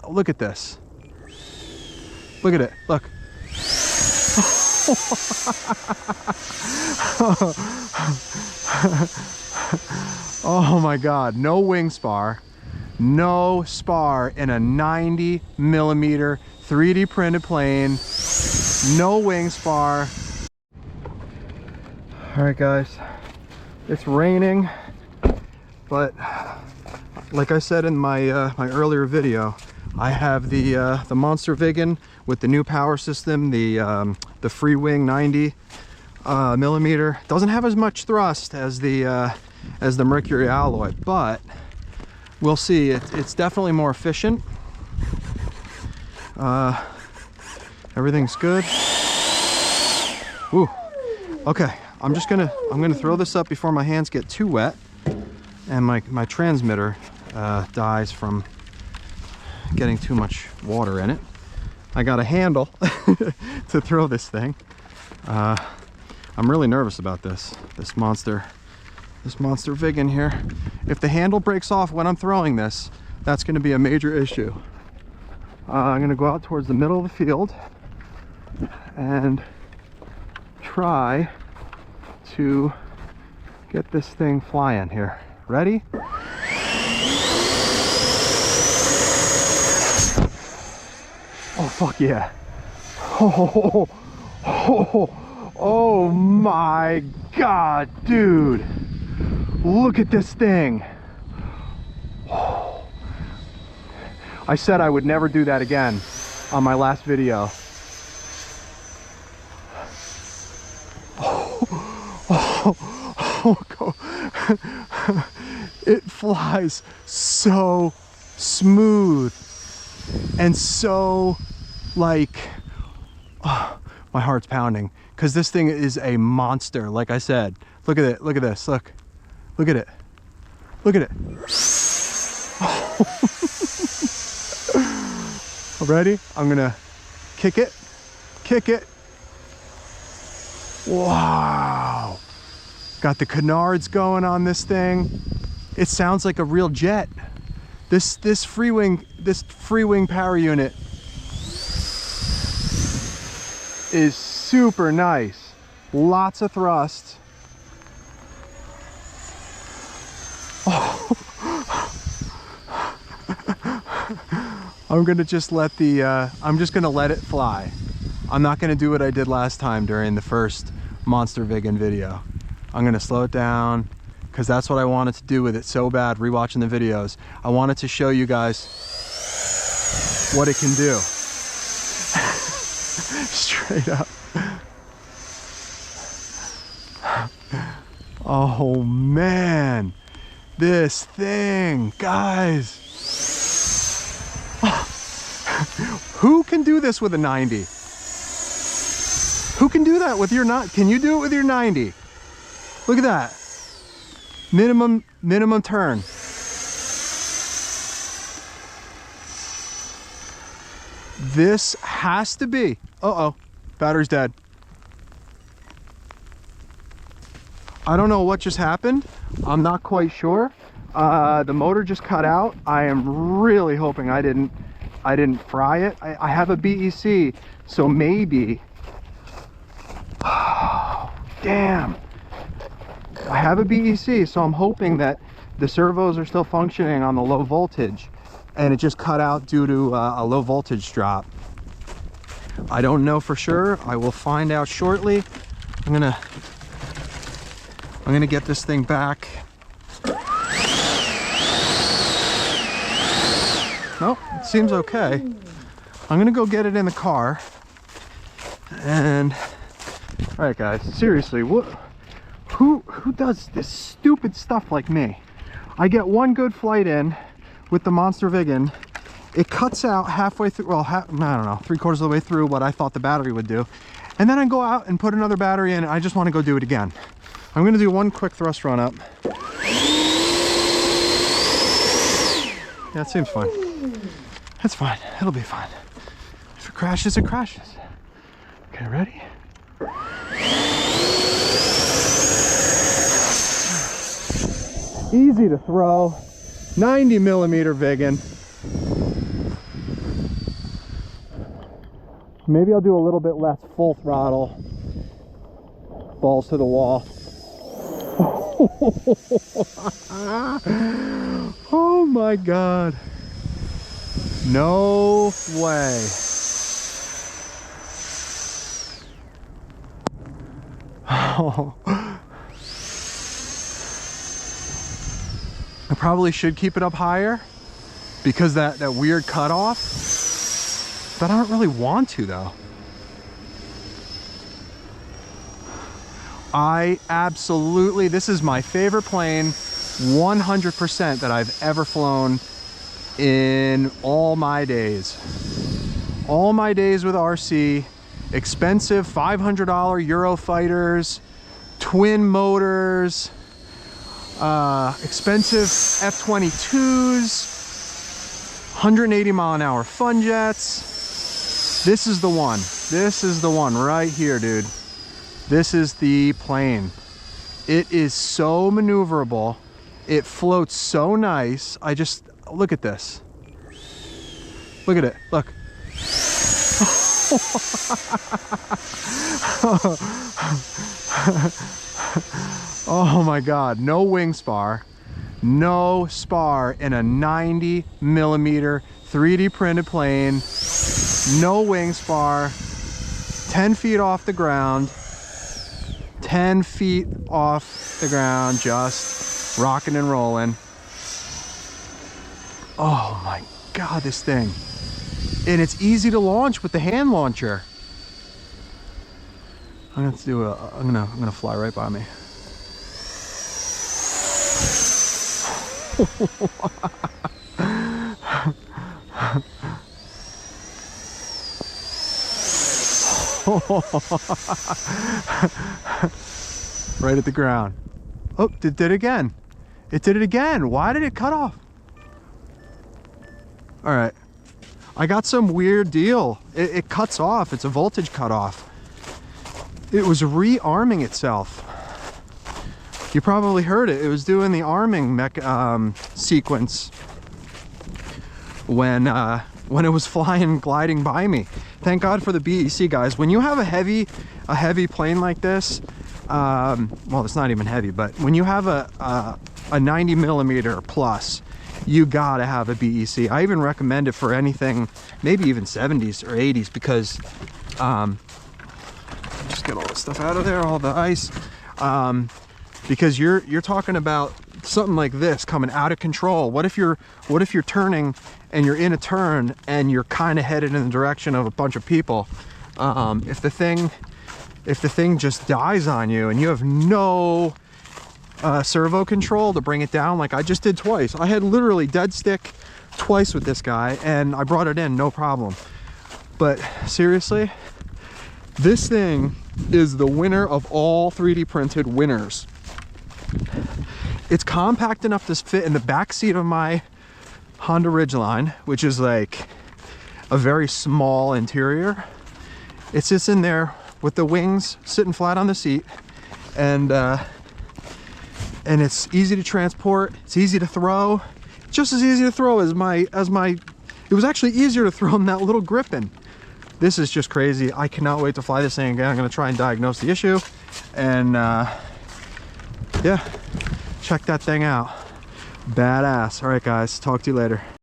look at this. Look at it, look. Oh my God, no wing spar. No spar in a 90 millimeter 3D printed plane. No wing spar. All right guys, it's raining, but like I said in my my earlier video, I have the MOSTER VIGGEN with the new power system, the free wing 90 millimeter. Doesn't have as much thrust as the mercury alloy, but we'll see. It's definitely more efficient. Everything's good. Ooh. Okay, I'm gonna throw this up before my hands get too wet and my transmitter dies from getting too much water in it. I got a handle to throw this thing. I'm really nervous about this MOSTER VIGGEN here. If the handle breaks off when I'm throwing this, that's going to be a major issue. I'm going to go out towards the middle of the field and try to get this thing flying here. Ready? Oh, fuck yeah. Oh my God, dude. Look at this thing. I said I would never do that again on my last video. It flies so smooth and so like, oh, my heart's pounding because this thing is a monster. Like I said, look at it, look at this, look at it, look at it. Ready? I'm gonna kick it. Wow, got the canards going on this thing. It sounds like a real jet. This free wing power unit is super nice. Lots of thrust. Oh. I'm gonna just let I'm just gonna let it fly. I'm not gonna do what I did last time during the first MOSTER VIGGEN video. I'm gonna slow it down because that's what I wanted to do with it so bad, rewatching the videos. I wanted to show you guys what it can do. Straight up. Oh man, this thing, guys. Who can do this with a 90? Who can do that with your Can you do it with your 90? Look at that. Minimum turn. This has to be. Uh-oh, battery's dead. I don't know what just happened. I'm not quite sure. The motor just cut out. I am really hoping I didn't fry it. I have a BEC, so maybe. Oh, damn. I have a BEC, so I'm hoping that the servos are still functioning on the low voltage and it just cut out due to a low voltage drop. I don't know for sure. I will find out shortly. I'm gonna get this thing back. Nope, it seems okay. I'm gonna go get it in the car. And all right guys, seriously, who does this stupid stuff like me? I get one good flight in with the MOSTER VIGGEN. It cuts out halfway through, well, I don't know, 3/4 of the way through what I thought the battery would do. And then I go out and put another battery in. I just want to go do it again. I'm gonna do one quick thrust run up. Yeah, it seems fine. That's fine, it'll be fine. If it crashes, it crashes. Okay, ready? Easy to throw, 90 millimeter VIGGEN. Maybe I'll do a little bit less full throttle. Balls to the wall. Oh my God. No way. Oh. I probably should keep it up higher because that weird cutoff, but I don't really want to though. I absolutely, this is my favorite plane, 100% that I've ever flown in all my days. All my days with RC, expensive $500 Eurofighters, twin motors, expensive F-22s, 180-mile-an-hour fun jets. This is the one. This is the one right here, dude. This is the plane. It is so maneuverable. It floats so nice. I just, look at this. Look at it, look. Oh my God, no wing spar. No spar in a 90mm 3D printed plane. No wing spar. 10 feet off the ground. 10 feet off the ground, just rocking and rolling. Oh my God, this thing. And it's easy to launch with the hand launcher. I'm gonna do a, I'm gonna fly right by me. Right at the ground. Oh, it did it again. It did it again. Why did it cut off? All right. I got some weird deal. It cuts off. It's a voltage cutoff. It was rearming itself. You probably heard it. It was doing the arming sequence when it was flying, gliding by me. Thank God for the BEC, guys. When you have a heavy plane like this, well, it's not even heavy, but when you have a 90mm plus, you gotta have a BEC. I even recommend it for anything, maybe even 70s or 80s, because just get all this stuff out of there, all the ice, because you're talking about something like this coming out of control. What if you're turning and you're in a turn and you're kind of headed in the direction of a bunch of people? If the thing just dies on you and you have no servo control to bring it down, like I just did twice. I had literally dead stick twice with this guy and I brought it in, no problem. But seriously, this thing is the winner of all 3D printed winners. It's compact enough to fit in the back seat of my Honda Ridgeline, which is like a very small interior. It sits in there with the wings sitting flat on the seat, and it's easy to transport. It's easy to throw, just as easy to throw as my. It was actually easier to throw than that little Griffin. This is just crazy. I cannot wait to fly this thing again. I'm going to try and diagnose the issue, and yeah, check that thing out. Badass. All right, guys, talk to you later.